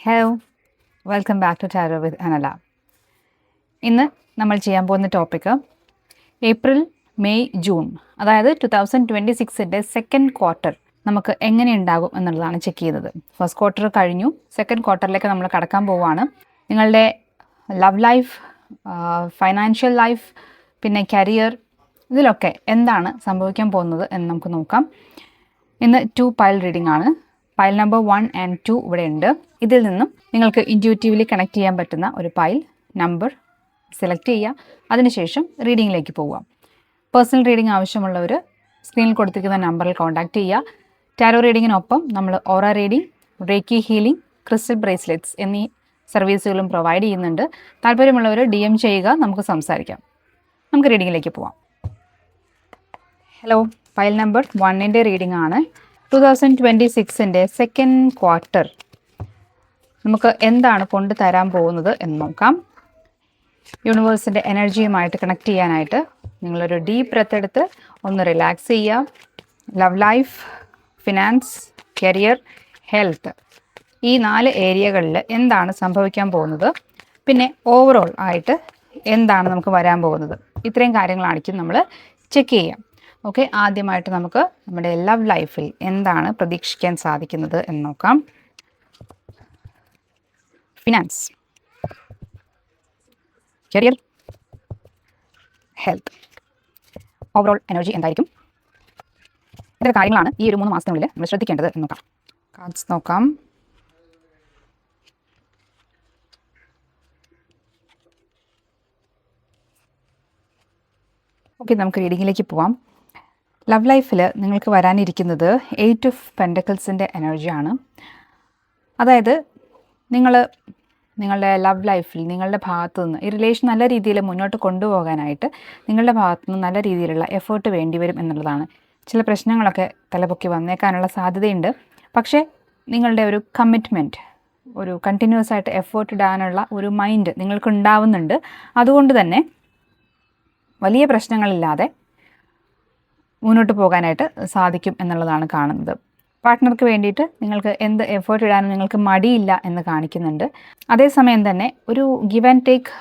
Hello, welcome back to tarot with Anala. ഇന്ന് നമ്മൾ ചെയ്യാൻ പോകുന്ന ടോപ്പിക്ക് ഏപ്രിൽ, മെയ്, ജൂൺ, അതായത് 2026-ൻ്റെ സെക്കൻഡ് ക്വാർട്ടർ നമുക്ക് എങ്ങനെ ഉണ്ടാകും എന്നുള്ളതാണ് ചെക്ക് ചെയ്യുന്നത്. ഫസ്റ്റ് ക്വാർട്ടർ കഴിഞ്ഞു, സെക്കൻഡ് ക്വാർട്ടറിലേക്ക് നമ്മൾ കടക്കാൻ പോവുകയാണ്. നിങ്ങളുടെ ലവ് ലൈഫ്, ഫൈനാൻഷ്യൽ ലൈഫ്, പിന്നെ കരിയർ, ഇതിലൊക്കെ എന്താണ് സംഭവിക്കാൻ പോകുന്നത് എന്ന് നമുക്ക് നോക്കാം. ഇന്ന് 2 പൈൽ റീഡിംഗ് ആണ്. പൈൽ നമ്പർ 1 and 2 ഇവിടെ ഉണ്ട്. ഇതിൽ നിന്നും നിങ്ങൾക്ക് ഇൻറ്റ്യൂറ്റീവ്ലി കണക്ട് ചെയ്യാൻ പറ്റുന്ന ഒരു പൈൽ നമ്പർ സെലക്ട് ചെയ്യുക. അതിനുശേഷം റീഡിങ്ങിലേക്ക് പോവുക. പേഴ്സണൽ റീഡിംഗ് ആവശ്യമുള്ളവർ സ്ക്രീനിൽ കൊടുത്തിരിക്കുന്ന നമ്പറിൽ കോൺടാക്റ്റ് ചെയ്യുക. ടാരോ റീഡിങ്ങിനൊപ്പം നമ്മൾ aura reading, reiki healing, crystal bracelets എന്നീ സർവീസുകളും പ്രൊവൈഡ് ചെയ്യുന്നുണ്ട്. താല്പര്യമുള്ളവർ DM ചെയ്യുക, നമുക്ക് സംസാരിക്കാം. നമുക്ക് റീഡിങ്ങിലേക്ക് പോവാം. ഹലോ, പൈൽ നമ്പർ 1ൻ്റെ റീഡിംഗ് ആണ്. 2026-ൻ്റെ സെക്കൻഡ് ക്വാർട്ടർ നമുക്ക് എന്താണ് കൊണ്ടുതരാൻ പോകുന്നത് എന്ന് നോക്കാം. യൂണിവേഴ്സിൻ്റെ എനർജിയുമായിട്ട് കണക്ട് ചെയ്യാനായിട്ട് നിങ്ങളൊരു ഡീപ്പ് ബ്രെത്ത് എടുത്ത് ഒന്ന് റിലാക്സ് ചെയ്യുക. Love life, finance, career, health, ഈ 4 ഏരിയകളിൽ എന്താണ് സംഭവിക്കാൻ പോകുന്നത്, പിന്നെ ഓവറോൾ ആയിട്ട് എന്താണ് നമുക്ക് വരാൻ പോകുന്നത്, ഇത്രയും കാര്യങ്ങളായിരിക്കും നമ്മൾ ചെക്ക് ചെയ്യാം. ഓക്കെ, ആദ്യമായിട്ട് നമുക്ക് നമ്മുടെ ലവ് ലൈഫിൽ എന്താണ് പ്രതീക്ഷിക്കാൻ സാധിക്കുന്നത് എന്ന് നോക്കാം. Finance, career, health, overall energy എന്തായിരിക്കും, ഇതൊക്കെ കാര്യങ്ങളാണ് ഈ ഒരു 3 മാസത്തിനുള്ളിൽ നമ്മൾ ശ്രദ്ധിക്കേണ്ടത് എന്ന് നോക്കാം. കാർഡ്സ് നോക്കാം. ഓക്കെ, നമുക്ക് റീഡിങ്ങിലേക്ക് പോവാം. ലവ് ലൈഫിൽ നിങ്ങൾക്ക് വരാനിരിക്കുന്നത് 8 ഓഫ് പെൻറ്റക്കിൾസിൻ്റെ എനർജിയാണ്. അതായത് നിങ്ങളുടെ ലവ് ലൈഫിൽ നിങ്ങളുടെ ഭാഗത്തു നിന്ന് ഈ റിലേഷൻ നല്ല രീതിയിൽ മുന്നോട്ട് കൊണ്ടുപോകാനായിട്ട് നിങ്ങളുടെ ഭാഗത്തു നിന്ന് നല്ല രീതിയിലുള്ള എഫേർട്ട് വേണ്ടി വരും എന്നുള്ളതാണ്. ചില പ്രശ്നങ്ങളൊക്കെ തലപൊക്കി വന്നേക്കാനുള്ള സാധ്യതയുണ്ട്. പക്ഷേ നിങ്ങളുടെ ഒരു കമ്മിറ്റ്മെൻറ്റ്, ഒരു കണ്ടിന്യൂസ് ആയിട്ട് എഫേർട്ട് ഇടാനുള്ള ഒരു മൈൻഡ് നിങ്ങൾക്ക് ഉണ്ടാവുന്നുണ്ട്. അതുകൊണ്ട് തന്നെ വലിയ പ്രശ്നങ്ങളില്ലാതെ മുന്നോട്ട് പോകാനായിട്ട് സാധിക്കും എന്നുള്ളതാണ് കാണുന്നത്. പാർട്ട്ണർക്ക് വേണ്ടിയിട്ട് നിങ്ങൾക്ക് എന്ത് എഫേർട്ട് ഇടാനും നിങ്ങൾക്ക് മടിയില്ല എന്ന് കാണിക്കുന്നുണ്ട്. അതേസമയം തന്നെ ഒരു ഗിവ് ആൻഡ് ടേക്ക്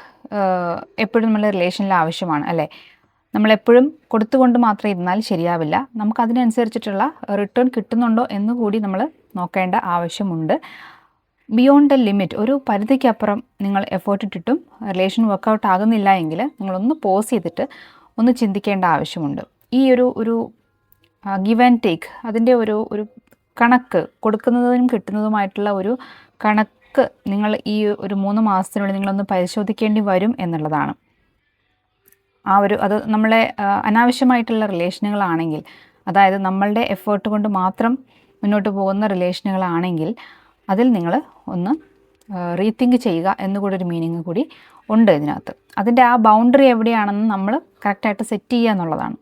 എപ്പോഴും നമ്മുടെ റിലേഷനിൽ ആവശ്യമാണ്, അല്ലേ? നമ്മളെപ്പോഴും കൊടുത്തുകൊണ്ട് മാത്രം ഇരുന്നാൽ ശരിയാവില്ല. നമുക്കതിനനുസരിച്ചിട്ടുള്ള റിട്ടേൺ കിട്ടുന്നുണ്ടോ എന്ന് കൂടി നമ്മൾ നോക്കേണ്ട ആവശ്യമുണ്ട്. ബിയോണ്ട് ദ ലിമിറ്റ്, ഒരു പരിധിക്കപ്പുറം നിങ്ങൾ എഫേർട്ട് ഇട്ടിട്ടും റിലേഷൻ വർക്കൗട്ട് ആകുന്നില്ല എങ്കിൽ നിങ്ങളൊന്ന് പോസ് ചെയ്തിട്ട് ഒന്ന് ചിന്തിക്കേണ്ട ആവശ്യമുണ്ട്. ഈ ഒരു ഗിവ് ആൻഡ് ടേക്ക്, അതിൻ്റെ ഒരു കണക്ക്, കൊടുക്കുന്നതിനും കിട്ടുന്നതുമായിട്ടുള്ള ഒരു കണക്ക് നിങ്ങൾ ഈ ഒരു 3 മാസത്തിനുള്ളിൽ നിങ്ങളൊന്ന് പരിശോധിക്കേണ്ടി വരും എന്നുള്ളതാണ്. അത് നമ്മളെ അനാവശ്യമായിട്ടുള്ള റിലേഷനുകളാണെങ്കിൽ, അതായത് നമ്മളുടെ എഫേർട്ട് കൊണ്ട് മാത്രം മുന്നോട്ട് പോകുന്ന റിലേഷനുകളാണെങ്കിൽ അതിൽ നിങ്ങൾ ഒന്ന് റീതിങ്ക് ചെയ്യുക എന്നുകൂടി ഒരു മീനിങ് കൂടി ഉണ്ട് ഇതിനകത്ത്. അതിൻ്റെ ആ ബൗണ്ടറി എവിടെയാണെന്ന് നമ്മൾ കറക്റ്റായിട്ട് സെറ്റ് ചെയ്യുക എന്നുള്ളതാണ്.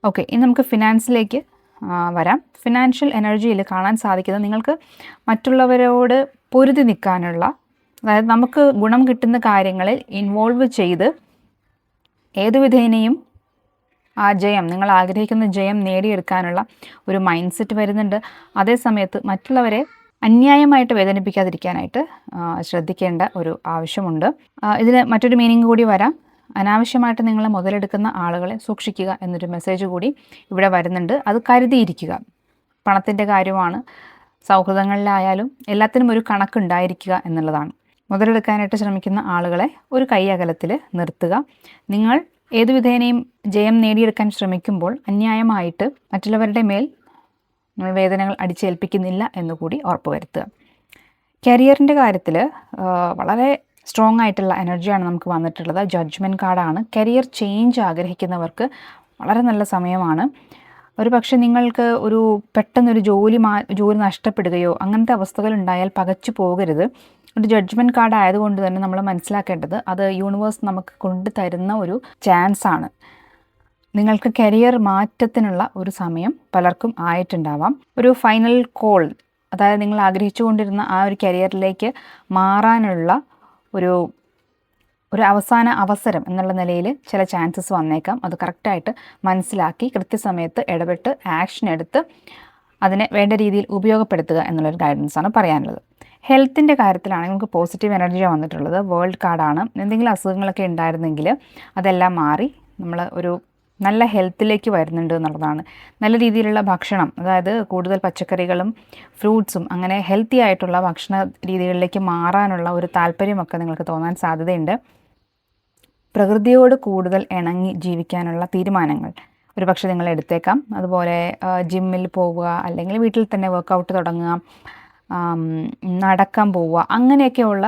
ഓക്കെ, ഇനി നമുക്ക് ഫിനാൻസിലേക്ക് വരാം. ഫിനാൻഷ്യൽ എനർജിയിൽ കാണാൻ സാധിക്കുന്നത് നിങ്ങൾക്ക് മറ്റുള്ളവരോട് പൊരുതി നിൽക്കാനുള്ള, അതായത് നമുക്ക് ഗുണം കിട്ടുന്ന കാര്യങ്ങളിൽ ഇൻവോൾവ് ചെയ്ത് ഏതു വിധേനയും ആ ജയം, നിങ്ങൾ ആഗ്രഹിക്കുന്ന ജയം നേടിയെടുക്കാനുള്ള ഒരു മൈൻഡ് സെറ്റ് വരുന്നുണ്ട്. അതേസമയത്ത് മറ്റുള്ളവരെ അന്യായമായിട്ട് വേദനിപ്പിക്കാതിരിക്കാനായിട്ട് ശ്രദ്ധിക്കേണ്ട ഒരു ആവശ്യമുണ്ട്. ഇതിന് മറ്റൊരു മീനിങ് കൂടി വരാം. അനാവശ്യമായിട്ട് നിങ്ങൾ മുതലെടുക്കുന്ന ആളുകളെ സൂക്ഷിക്കുക എന്നൊരു മെസ്സേജ് കൂടി ഇവിടെ വരുന്നുണ്ട്. അത് കരുതിയിരിക്കുക. പണത്തിൻ്റെ കാര്യമാണ്, സൗഹൃദങ്ങളിലായാലും എല്ലാത്തിനും ഒരു കണക്കുണ്ടായിരിക്കുക എന്നുള്ളതാണ്. മുതലെടുക്കാനായിട്ട് ശ്രമിക്കുന്ന ആളുകളെ ഒരു കൈ അകലത്തിൽ നിർത്തുക. നിങ്ങൾ ഏതു വിധേനയും ജയം നേടിയെടുക്കാൻ ശ്രമിക്കുമ്പോൾ അന്യായമായിട്ട് മറ്റുള്ളവരുടെ മേൽ നമ്മൾ വേദനകൾ അടിച്ചേൽപ്പിക്കുന്നില്ല എന്നുകൂടി ഉറപ്പുവരുത്തുക. കരിയറിൻ്റെ കാര്യത്തിൽ വളരെ സ്ട്രോങ് ആയിട്ടുള്ള എനർജിയാണ് നമുക്ക് വന്നിട്ടുള്ളത്. ജഡ്ജ്മെൻറ്റ് കാർഡാണ്. കരിയർ ചേഞ്ച് ആഗ്രഹിക്കുന്നവർക്ക് വളരെ നല്ല സമയമാണ്. ഒരു പക്ഷേ നിങ്ങൾക്ക് പെട്ടെന്നൊരു ജോലി നഷ്ടപ്പെടുകയോ അങ്ങനത്തെ അവസ്ഥകൾ ഉണ്ടായാൽ പകച്ചു പോകരുത്. ഒരു ജഡ്ജ്മെൻറ്റ് കാർഡ് ആയതുകൊണ്ട് തന്നെ നമ്മൾ മനസ്സിലാക്കേണ്ടത് അത് യൂണിവേഴ്സ് നമുക്ക് കൊണ്ടുതരുന്ന ഒരു ചാൻസാണ്. നിങ്ങൾക്ക് കരിയർ മാറ്റത്തിനുള്ള ഒരു സമയം പലർക്കും ആയിട്ടുണ്ടാവാം. ഒരു ഫൈനൽ കോൾ, അതായത് നിങ്ങൾ ആഗ്രഹിച്ചു കൊണ്ടിരുന്ന ആ ഒരു കരിയറിലേക്ക് മാറാനുള്ള ഒരു അവസാന അവസരം എന്നുള്ള നിലയിൽ ചില ചാൻസസ് വന്നേക്കാം. അത് കറക്റ്റായിട്ട് മനസ്സിലാക്കി കൃത്യസമയത്ത് ഇടപെട്ട് ആക്ഷൻ എടുത്ത് അതിനെ വേണ്ട രീതിയിൽ ഉപയോഗപ്പെടുത്തുക എന്നുള്ളൊരു ഗൈഡൻസാണ് പറയാനുള്ളത്. ഹെൽത്തിൻ്റെ കാര്യത്തിലാണെങ്കിൽ നമുക്ക് പോസിറ്റീവ് എനർജിയാണ് വന്നിട്ടുള്ളത്. വേൾഡ് കാർഡാണ്. എന്തെങ്കിലും അസുഖങ്ങളൊക്കെ ഉണ്ടായിരുന്നെങ്കിൽ അതെല്ലാം മാറി നമ്മൾ ഒരു നല്ല ഹെൽത്തിലേക്ക് വരുന്നുണ്ട് എന്നുള്ളതാണ്. നല്ല രീതിയിലുള്ള ഭക്ഷണം, അതായത് കൂടുതൽ പച്ചക്കറികളും ഫ്രൂട്ട്സും അങ്ങനെ ഹെൽത്തി ആയിട്ടുള്ള ഭക്ഷണ രീതികളിലേക്ക് മാറാനുള്ള ഒരു താല്പര്യമൊക്കെ നിങ്ങൾക്ക് തോന്നാൻ സാധ്യതയുണ്ട്. പ്രകൃതിയോട് കൂടുതൽ ഇണങ്ങി ജീവിക്കാനുള്ള തീരുമാനങ്ങൾ ഒരുപക്ഷെ നിങ്ങൾ എടുത്തേക്കാം. അതുപോലെ ജിമ്മിൽ പോവുക, അല്ലെങ്കിൽ വീട്ടിൽ തന്നെ വർക്കൗട്ട് തുടങ്ങുക, നടക്കാൻ പോവുക, അങ്ങനെയൊക്കെയുള്ള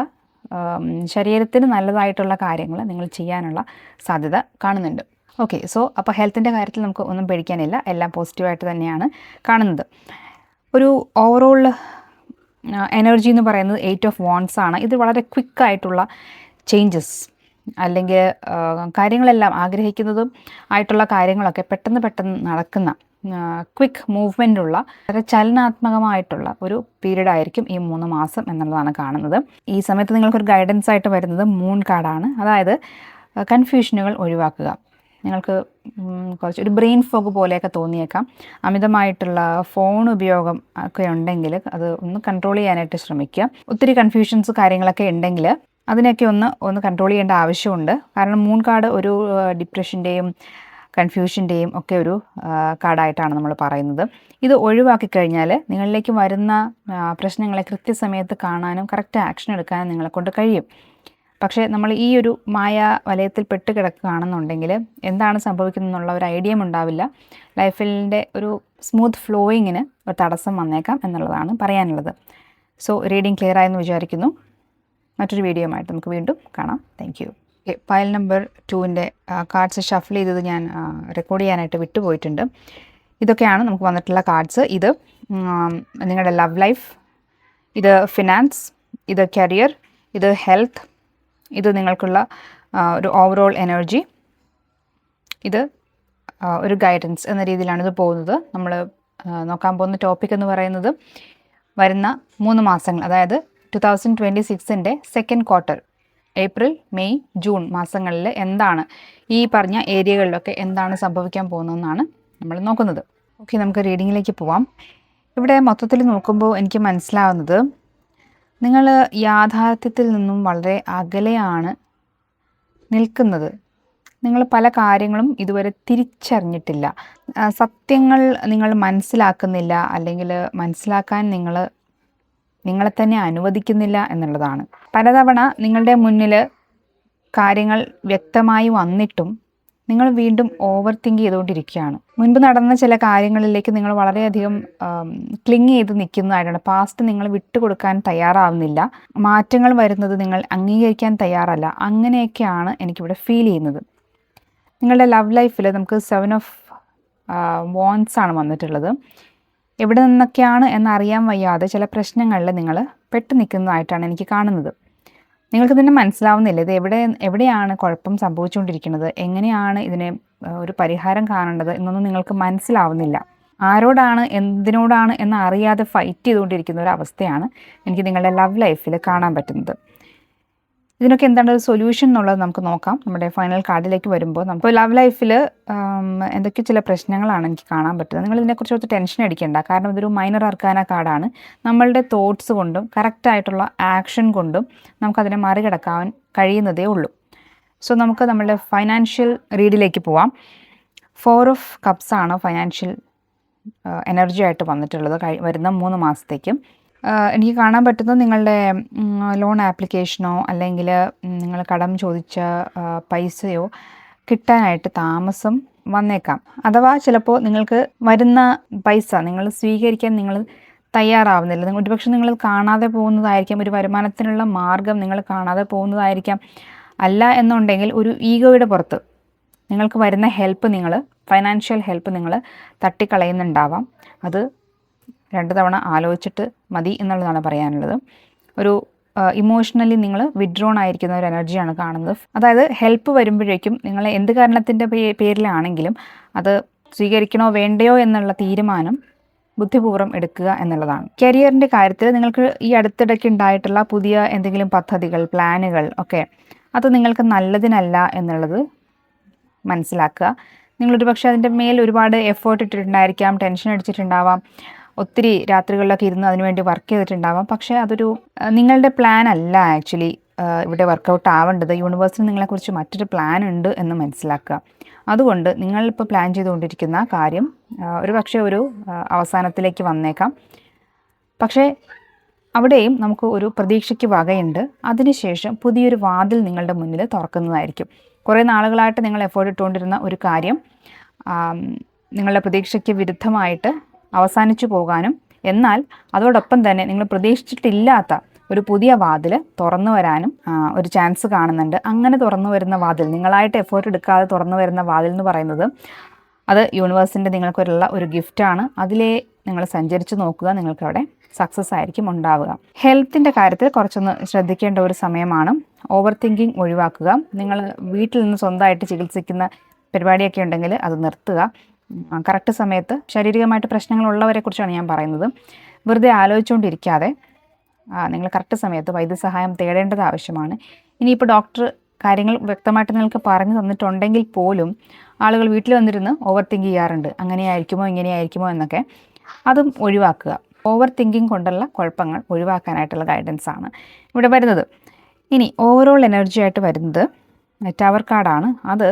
ശരീരത്തിന് നല്ലതായിട്ടുള്ള കാര്യങ്ങൾ നിങ്ങൾ ചെയ്യാനുള്ള സാധ്യത കാണുന്നുണ്ട്. ഓക്കെ, സോ അപ്പോൾ ഹെൽത്തിൻ്റെ കാര്യത്തിൽ നമുക്ക് ഒന്നും പേടിക്കാനില്ല, എല്ലാം പോസിറ്റീവായിട്ട് തന്നെയാണ് കാണുന്നത്. ഒരു ഓവറോൾ എനർജി എന്ന് പറയുന്നത് 8 ഓഫ് വാണ്ട്സ് ആണ്. ഇത് വളരെ ക്വിക്കായിട്ടുള്ള ചേഞ്ചസ്, അല്ലെങ്കിൽ കാര്യങ്ങളെല്ലാം ആഗ്രഹിക്കുന്നതും ആയിട്ടുള്ള കാര്യങ്ങളൊക്കെ പെട്ടെന്ന് പെട്ടെന്ന് നടക്കുന്ന ക്വിക്ക് മൂവ്മെൻ്റുള്ള വളരെ ചലനാത്മകമായിട്ടുള്ള ഒരു പീരീഡ് ആയിരിക്കും ഈ 3 മാസം എന്നുള്ളതാണ് കാണുന്നത്. ഈ സമയത്ത് നിങ്ങൾക്കൊരു ഗൈഡൻസ് ആയിട്ട് വരുന്നത് മൂൺ കാർഡാണ്. അതായത് കൺഫ്യൂഷനുകൾ ഒഴിവാക്കുക. നിങ്ങൾക്ക് കുറച്ച് ഒരു ബ്രെയിൻ ഫോഗ് പോലെയൊക്കെ തോന്നിയേക്കാം. അമിതമായിട്ടുള്ള ഫോൺ ഉപയോഗം ഒക്കെ ഉണ്ടെങ്കിൽ അത് ഒന്ന് കൺട്രോൾ ചെയ്യാനായിട്ട് ശ്രമിക്കുക. ഒത്തിരി കൺഫ്യൂഷൻസ് കാര്യങ്ങളൊക്കെ ഉണ്ടെങ്കിൽ അതിനൊക്കെ ഒന്ന് കൺട്രോൾ ചെയ്യേണ്ട ആവശ്യമുണ്ട്. കാരണം മൂൺ കാർഡ് ഒരു ഡിപ്രഷൻ്റെയും കൺഫ്യൂഷൻ്റെയും ഒക്കെ ഒരു കാർഡായിട്ടാണ് നമ്മൾ പറയുന്നത്. ഇത് ഒഴിവാക്കി കഴിഞ്ഞാൽ നിങ്ങളിലേക്ക് വരുന്ന പ്രശ്നങ്ങളെ കൃത്യസമയത്ത് കാണാനും കറക്റ്റ് ആക്ഷൻ എടുക്കാനും നിങ്ങളെ കൊണ്ട് കഴിയും. പക്ഷേ നമ്മൾ ഈ ഒരു മായ വലയത്തിൽ പെട്ട് കിടക്കുകയാണെന്നുണ്ടെങ്കിൽ എന്താണ് സംഭവിക്കുന്നതെന്നുള്ള ഒരു ഐഡിയ ഉണ്ടാവില്ല. ലൈഫിൻ്റെ ഒരു സ്മൂത്ത് ഫ്ലോയിങ്ങിന് ഒരു തടസ്സം വന്നേക്കാം എന്നുള്ളതാണ് പറയാനുള്ളത്. സോ റീഡിങ് ക്ലിയർ ആയെന്ന് വിചാരിക്കുന്നു. മറ്റൊരു വീഡിയോയുമായിട്ട് നമുക്ക് വീണ്ടും കാണാം. Thank you. ഫയൽ നമ്പർ 2ൻ്റെ കാർഡ്സ് ഷഫിൾ ചെയ്തത് ഞാൻ റെക്കോർഡ് ചെയ്യാനായിട്ട് വിട്ടുപോയിട്ടുണ്ട്. ഇതൊക്കെയാണ് നമുക്ക് വന്നിട്ടുള്ള കാർഡ്സ്. ഇത് നിങ്ങളുടെ ലവ് ലൈഫ്, ഇത് ഫിനാൻസ്, ഇത് കരിയർ, ഇത് ഹെൽത്ത്, ഇത് നിങ്ങൾക്കുള്ള ഒരു ഓവറോൾ എനർജി, ഇത് ഒരു ഗൈഡൻസ് എന്ന രീതിയിലാണ് ഇത് പോകുന്നത്. നമ്മൾ നോക്കാൻ പോകുന്ന ടോപ്പിക് എന്ന് പറയുന്നത് വരുന്ന 3 മാസങ്ങൾ, അതായത് 2026ൻ്റെ second quarter, April, May, June മാസങ്ങളിൽ എന്താണ് ഈ പറഞ്ഞ ഏരിയകളിലൊക്കെ എന്താണ് സംഭവിക്കാൻ പോകുന്നതെന്നാണ് നമ്മൾ നോക്കുന്നത്. ഓക്കെ, നമുക്ക് റീഡിങ്ങിലേക്ക് പോവാം. ഇവിടെ മൊത്തത്തിൽ നോക്കുമ്പോൾ എനിക്ക് മനസ്സിലാവുന്നത് നിങ്ങൾ യാഥാർത്ഥ്യത്തിൽ നിന്നും വളരെ അകലെയാണ് നിൽക്കുന്നത്. നിങ്ങൾ പല കാര്യങ്ങളും ഇതുവരെ തിരിച്ചറിഞ്ഞിട്ടില്ല. സത്യങ്ങൾ നിങ്ങൾ മനസ്സിലാക്കുന്നില്ല, അല്ലെങ്കിൽ മനസ്സിലാക്കാൻ നിങ്ങളെ തന്നെ അനുവദിക്കുന്നില്ല എന്നുള്ളതാണ്. പലതവണ നിങ്ങളുടെ മുന്നിൽ കാര്യങ്ങൾ വ്യക്തമായി വന്നിട്ടും നിങ്ങൾ വീണ്ടും ഓവർ തിങ്ക് ചെയ്തുകൊണ്ടിരിക്കുകയാണ്. മുൻപ് നടന്ന ചില കാര്യങ്ങളിലേക്ക് നിങ്ങൾ വളരെയധികം ക്ലിങ് ചെയ്ത് നിൽക്കുന്നതായിട്ടാണ്. പാസ്റ്റ് നിങ്ങൾ വിട്ടുകൊടുക്കാൻ തയ്യാറാവുന്നില്ല. മാറ്റങ്ങൾ വരുന്നത് നിങ്ങൾ അംഗീകരിക്കാൻ തയ്യാറല്ല. അങ്ങനെയൊക്കെയാണ് എനിക്കിവിടെ ഫീൽ ചെയ്യുന്നത്. നിങ്ങളുടെ ലവ് ലൈഫിൽ നമുക്ക് 7 ഓഫ് വാണ്ട്സ് ആണ് വന്നിട്ടുള്ളത്. എവിടെ നിന്നൊക്കെയാണ് എന്നറിയാൻ വയ്യാതെ ചില പ്രശ്നങ്ങളിൽ നിങ്ങൾ പെട്ടു നിൽക്കുന്നതായിട്ടാണ് എനിക്ക് കാണുന്നത്. നിങ്ങൾക്ക് തന്നെ മനസ്സിലാവുന്നില്ല ഇത് എവിടെയാണ് കുഴപ്പം സംഭവിച്ചുകൊണ്ടിരിക്കുന്നത്, എങ്ങനെയാണ് ഇതിന് ഒരു പരിഹാരം കാണേണ്ടത് എന്നൊന്നും നിങ്ങൾക്ക് മനസ്സിലാവുന്നില്ല. ആരോടാണ് എന്തിനോടാണ് എന്ന് അറിയാതെ ഫൈറ്റ് ചെയ്തുകൊണ്ടിരിക്കുന്ന ഒരു അവസ്ഥയാണ് എനിക്ക് നിങ്ങളുടെ ലവ് ലൈഫിൽ കാണാൻ പറ്റുന്നത്. ഇതിനൊക്കെ എന്താണ് ഒരു സൊല്യൂഷൻ എന്നുള്ളത് നമുക്ക് നോക്കാം. നമ്മുടെ ഫൈനൽ കാർഡിലേക്ക് വരുമ്പോൾ നമുക്ക് ലവ് ലൈഫിൽ എന്തൊക്കെ ചില പ്രശ്നങ്ങളാണ് എനിക്ക് കാണാൻ പറ്റുന്നത്. നിങ്ങൾ ഇതിനെക്കുറിച്ച് ഒത്തിരി ടെൻഷൻ അടിക്കേണ്ട. കാരണം ഇതൊരു മൈനർ അർക്കാന കാർഡാണ്. നമ്മളുടെ തോട്ട്സ് കൊണ്ടും കറക്റ്റായിട്ടുള്ള ആക്ഷൻ കൊണ്ടും നമുക്കതിനെ മറികടക്കാൻ കഴിയുന്നതേ ഉള്ളൂ. സോ നമുക്ക് നമ്മളുടെ ഫൈനാൻഷ്യൽ റീഡിലേക്ക് പോവാം. 4 ഓഫ് കപ്സ് ആണ് ഫൈനാൻഷ്യൽ എനർജി ആയിട്ട് വന്നിട്ടുള്ളത് വരുന്ന 3 മാസത്തേക്കും. എനിക്ക് കാണാൻ പറ്റുന്നത് നിങ്ങളുടെ ലോൺ ആപ്ലിക്കേഷനോ അല്ലെങ്കിൽ നിങ്ങൾ കടം ചോദിച്ച പൈസയോ കിട്ടാനായിട്ട് താമസം വന്നേക്കാം. അഥവാ ചിലപ്പോൾ നിങ്ങൾക്ക് വരുന്ന പൈസ നിങ്ങൾ സ്വീകരിക്കാൻ നിങ്ങൾ തയ്യാറാവുന്നില്ല. ഒരുപക്ഷെ നിങ്ങൾ കാണാതെ പോകുന്നതായിരിക്കാം. ഒരു വരുമാനത്തിനുള്ള മാർഗം നിങ്ങൾ കാണാതെ പോകുന്നതായിരിക്കാം. അല്ല എന്നുണ്ടെങ്കിൽ ഒരു ഈഗോയുടെ പുറത്ത് നിങ്ങൾക്ക് വരുന്ന ഹെൽപ്പ്, ഫൈനാൻഷ്യൽ ഹെൽപ്പ് നിങ്ങൾ തട്ടിക്കളയുന്നുണ്ടാവാം. അത് 2 തവണ ആലോചിച്ചിട്ട് മതി എന്നുള്ളതാണ് പറയാനുള്ളത്. ഒരു ഇമോഷണലി നിങ്ങൾ വിഡ്രോൺ ആയിരിക്കുന്ന ഒരു എനർജിയാണ് കാണുന്നത്. അതായത് ഹെൽപ്പ് വരുമ്പോഴേക്കും നിങ്ങൾ എന്ത് കാരണത്തിൻ്റെ പേരിലാണെങ്കിലും അത് സ്വീകരിക്കണോ വേണ്ടയോ എന്നുള്ള തീരുമാനം ബുദ്ധിപൂർവ്വം എടുക്കുക എന്നുള്ളതാണ്. കരിയറിൻ്റെ കാര്യത്തിൽ നിങ്ങൾക്ക് ഈ അടുത്തിടയ്ക്ക് ഉണ്ടായിട്ടുള്ള പുതിയ എന്തെങ്കിലും പദ്ധതികൾ, പ്ലാനുകൾ ഒക്കെ അത് നിങ്ങൾക്ക് നല്ലതിനല്ല എന്നുള്ളത് മനസ്സിലാക്കുക. നിങ്ങളൊരു പക്ഷേ അതിൻ്റെ മേൽ ഒരുപാട് എഫേർട്ട് ഇട്ടിട്ടുണ്ടായിരിക്കാം, ടെൻഷൻ അടിച്ചിട്ടുണ്ടാവാം, ഒത്തിരി രാത്രികളിലൊക്കെ ഇരുന്ന് അതിനുവേണ്ടി വർക്ക് ചെയ്തിട്ടുണ്ടാവാം. പക്ഷേ അതൊരു നിങ്ങളുടെ പ്ലാൻ അല്ല ആക്ച്വലി ഇവിടെ വർക്കൗട്ട് ആവേണ്ടത്. യൂണിവേഴ്സിന് നിങ്ങളെക്കുറിച്ച് മറ്റൊരു പ്ലാൻ ഉണ്ട് എന്ന് മനസ്സിലാക്കുക. അതുകൊണ്ട് നിങ്ങളിപ്പോൾ പ്ലാൻ ചെയ്തുകൊണ്ടിരിക്കുന്ന കാര്യം ഒരു പക്ഷേ ഒരു അവസാനത്തിലേക്ക് വന്നേക്കാം. പക്ഷേ അവിടെയും നമുക്ക് ഒരു പ്രതീക്ഷയ്ക്ക് വകയുണ്ട്. അതിനുശേഷം പുതിയൊരു വാതിൽ നിങ്ങളുടെ മുന്നിൽ തുറക്കുന്നതായിരിക്കും. കുറേ നാളുകളായിട്ട് നിങ്ങൾ എഫേർട്ട് ഇട്ടുകൊണ്ടിരുന്ന ഒരു കാര്യം നിങ്ങളുടെ പ്രതീക്ഷയ്ക്ക് വിരുദ്ധമായിട്ട് അവസാനിച്ചു പോകാനും, എന്നാൽ അതോടൊപ്പം തന്നെ നിങ്ങൾ പ്രതീക്ഷിച്ചിട്ടില്ലാത്ത ഒരു പുതിയ വാതിൽ തുറന്നു വരാനും ഒരു ചാൻസ് കാണുന്നുണ്ട്. അങ്ങനെ തുറന്നു വരുന്ന വാതിൽ, നിങ്ങളായിട്ട് എഫേർട്ട് എടുക്കാതെ തുറന്നു വരുന്ന വാതിൽ എന്ന് പറയുന്നത് അത് യൂണിവേഴ്സിൻ്റെ നിങ്ങൾക്കുള്ള ഒരു ഗിഫ്റ്റാണ്. അതിലേ നിങ്ങൾ സഞ്ചരിച്ച് നോക്കുക, നിങ്ങൾക്കവിടെ സക്സസ് ആയിരിക്കും ഉണ്ടാവുക. ഹെൽത്തിൻ്റെ കാര്യത്തിൽ കുറച്ചൊന്ന് ശ്രദ്ധിക്കേണ്ട ഒരു സമയമാണ്. ഓവർ തിങ്കിങ് ഒഴിവാക്കുക. നിങ്ങൾ വീട്ടിൽ നിന്ന് സ്വന്തമായിട്ട് ചികിത്സിക്കുന്ന പരിപാടിയൊക്കെ ഉണ്ടെങ്കിൽ അത് നിർത്തുക. കറക്റ്റ് സമയത്ത് ശാരീരികമായിട്ട് പ്രശ്നങ്ങളുള്ളവരെ കുറിച്ചാണ് ഞാൻ പറയുന്നത്. വെറുതെ ആലോചിച്ചുകൊണ്ടിരിക്കാതെ നിങ്ങൾ കറക്റ്റ് സമയത്ത് വൈദ്യസഹായം തേടേണ്ടത് ആവശ്യമാണ്. ഇനിയിപ്പോൾ ഡോക്ടർ കാര്യങ്ങൾ വ്യക്തമായിട്ട് നിങ്ങൾക്ക് പറഞ്ഞു തന്നിട്ടുണ്ടെങ്കിൽ പോലും ആളുകൾ വീട്ടിൽ വന്നിരുന്ന് ഓവർ തിങ്ക് ചെയ്യാറുണ്ട്. അങ്ങനെയായിരിക്കുമോ ഇങ്ങനെയായിരിക്കുമോ എന്നൊക്കെ. അതും ഒഴിവാക്കുക. ഓവർ തിങ്കിങ് കൊണ്ടുള്ള കുഴപ്പങ്ങൾ ഒഴിവാക്കാനായിട്ടുള്ള ഗൈഡൻസ് ആണ് ഇവിടെ വരുന്നത്. ഇനി ഓവറോൾ എനർജി ആയിട്ട് വരുന്നത് ടവർ കാർഡാണ്. അത്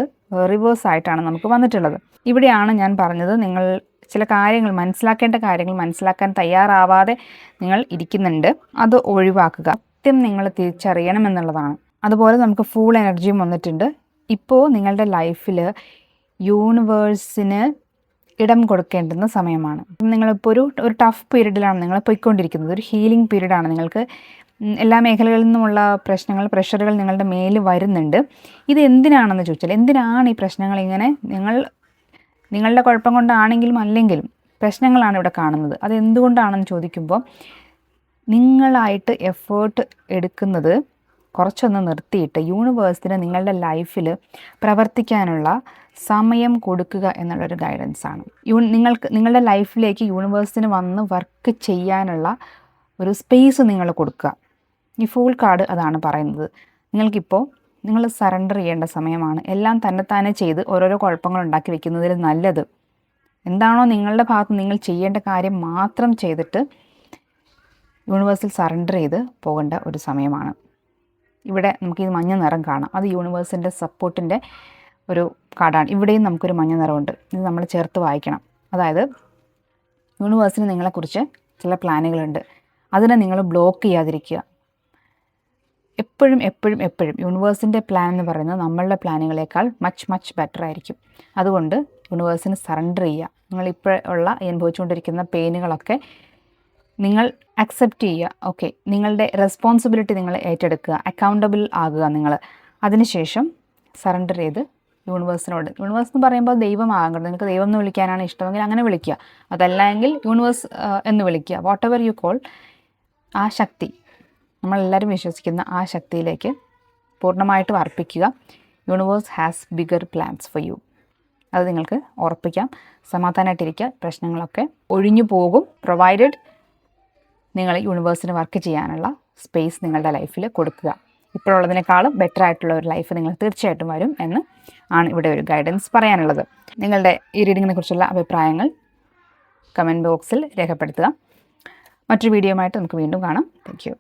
റിവേഴ്സ് ആയിട്ടാണ് നമുക്ക് വന്നിട്ടുള്ളത്. ഇവിടെയാണ് ഞാൻ പറഞ്ഞത്, നിങ്ങൾ ചില കാര്യങ്ങൾ മനസ്സിലാക്കേണ്ട കാര്യങ്ങൾ മനസ്സിലാക്കാൻ തയ്യാറാവാതെ നിങ്ങൾ ഇരിക്കുന്നുണ്ട്. അത് ഒഴിവാക്കുക. സത്യം നിങ്ങൾ തിരിച്ചറിയണമെന്നുള്ളതാണ്. അതുപോലെ നമുക്ക് ഫുൾ എനർജിയും വന്നിട്ടുണ്ട്. ഇപ്പോൾ നിങ്ങളുടെ ലൈഫിൽ യൂണിവേഴ്സിന് ഇടം കൊടുക്കേണ്ടുന്ന സമയമാണ്. നിങ്ങളിപ്പോൾ ഒരു ടഫ് പീരീഡിലാണ് നിങ്ങൾ പോയിക്കൊണ്ടിരിക്കുന്നത്. ഒരു ഹീലിംഗ് പീരീഡാണ്. നിങ്ങൾക്ക് എല്ലാ മേഖലകളിൽ നിന്നുമുള്ള പ്രഷറുകൾ നിങ്ങളുടെ മേൽ വരുന്നുണ്ട്. ഇത് എന്തിനാണെന്ന് ചോദിച്ചാൽ, എന്തിനാണ് ഈ പ്രശ്നങ്ങൾ ഇങ്ങനെ നിങ്ങളുടെ കുഴപ്പം കൊണ്ടാണെങ്കിലും അല്ലെങ്കിലും പ്രശ്നങ്ങളാണ് ഇവിടെ കാണുന്നത്. അത് എന്തുകൊണ്ടാണെന്ന് ചോദിക്കുമ്പോൾ, നിങ്ങളായിട്ട് എഫേർട്ട് എടുക്കുന്നത് കുറച്ചൊന്ന് നിർത്തിയിട്ട് യൂണിവേഴ്സിന് നിങ്ങളുടെ ലൈഫിൽ പ്രവർത്തിക്കാനുള്ള സമയം കൊടുക്കുക എന്നുള്ളൊരു ഗൈഡൻസാണ്. നിങ്ങളുടെ ലൈഫിലേക്ക് യൂണിവേഴ്സിന് വന്ന് വർക്ക് ചെയ്യാനുള്ള ഒരു സ്പേസ് നിങ്ങൾ കൊടുക്കുക. ഈ ഫൂൾ കാർഡ് അതാണ് പറയുന്നത്. നിങ്ങൾ സറണ്ടർ ചെയ്യേണ്ട സമയമാണ്. എല്ലാം തന്നെത്താനെ ചെയ്ത് ഓരോരോ കുഴപ്പങ്ങൾ ഉണ്ടാക്കി വെക്കുന്നതിൽ നല്ലത് എന്താണോ നിങ്ങളുടെ ഭാഗത്ത് നിങ്ങൾ ചെയ്യേണ്ട കാര്യം മാത്രം ചെയ്തിട്ട് യൂണിവേഴ്സിൽ സറണ്ടർ ചെയ്ത് പോകേണ്ട ഒരു സമയമാണ്. ഇവിടെ നമുക്ക് ഈ മഞ്ഞ നിറം കാണാം. അത് യൂണിവേഴ്സിൻ്റെ സപ്പോർട്ടിൻ്റെ ഒരു കാർഡാണ്. ഇവിടെയും നമുക്കൊരു മഞ്ഞ നിറമുണ്ട്. ഇത് നമ്മൾ ചേർത്ത് വായിക്കണം. അതായത് യൂണിവേഴ്സിന് നിങ്ങളെക്കുറിച്ച് ചില പ്ലാനുകളുണ്ട്. അതിനെ നിങ്ങൾ ബ്ലോക്ക് ചെയ്യാതിരിക്കുക. എപ്പോഴും യൂണിവേഴ്സിൻ്റെ പ്ലാൻ എന്ന് പറയുന്നത് നമ്മളുടെ പ്ലാനുകളേക്കാൾ മച്ച് ബെറ്റർ ആയിരിക്കും. അതുകൊണ്ട് യൂണിവേഴ്സിന് സറണ്ടർ ചെയ്യുക. നിങ്ങളിപ്പോൾ ഉള്ള അനുഭവിച്ചുകൊണ്ടിരിക്കുന്ന പെയിനുകളൊക്കെ നിങ്ങൾ അക്സെപ്റ്റ് ചെയ്യുക. ഓക്കെ, നിങ്ങളുടെ റെസ്പോൺസിബിലിറ്റി നിങ്ങൾ ഏറ്റെടുക്കുക, അക്കൗണ്ടബിൾ ആകുക നിങ്ങൾ. അതിനുശേഷം സറണ്ടർ ചെയ്ത് യൂണിവേഴ്സിനോട്, യൂണിവേഴ്സ് എന്ന് പറയുമ്പോൾ ദൈവമാകണം. നിങ്ങൾക്ക് ദൈവം എന്ന് വിളിക്കാനാണ് ഇഷ്ടമെങ്കിൽ അങ്ങനെ വിളിക്കുക. അതല്ലെങ്കിൽ യൂണിവേഴ്സ് എന്ന് വിളിക്കുക. വാട്ട് എവർ യു കോൾ, ആ ശക്തി, നമ്മളെല്ലാവരും വിശ്വസിക്കുന്ന ആ ശക്തിയിലേക്ക് പൂർണ്ണമായിട്ടും അർപ്പിക്കുക. Universe has bigger plans for you. അത് നിങ്ങൾക്ക് ഉറപ്പിക്കാം. സമാധാനമായിട്ടിരിക്കുക. പ്രശ്നങ്ങളൊക്കെ ഒഴിഞ്ഞു പോകും, പ്രൊവൈഡഡ് നിങ്ങൾ യൂണിവേഴ്സിന് വർക്ക് ചെയ്യാനുള്ള സ്പേസ് നിങ്ങളുടെ ലൈഫിൽ കൊടുക്കുക. ഇപ്പോഴുള്ളതിനേക്കാളും ബെറ്റർ ആയിട്ടുള്ള ഒരു ലൈഫ് നിങ്ങൾ തീർച്ചയായിട്ടും വരും എന്ന് ആണ് ഇവിടെ ഒരു ഗൈഡൻസ് പറയാനുള്ളത്. നിങ്ങളുടെ ഈ റീഡിങ്ങിനെ കുറിച്ചുള്ള അഭിപ്രായങ്ങൾ കമൻറ്റ് ബോക്സിൽ രേഖപ്പെടുത്തുക. മറ്റൊരു വീഡിയോയുമായിട്ട് നമുക്ക് വീണ്ടും കാണാം. Thank U.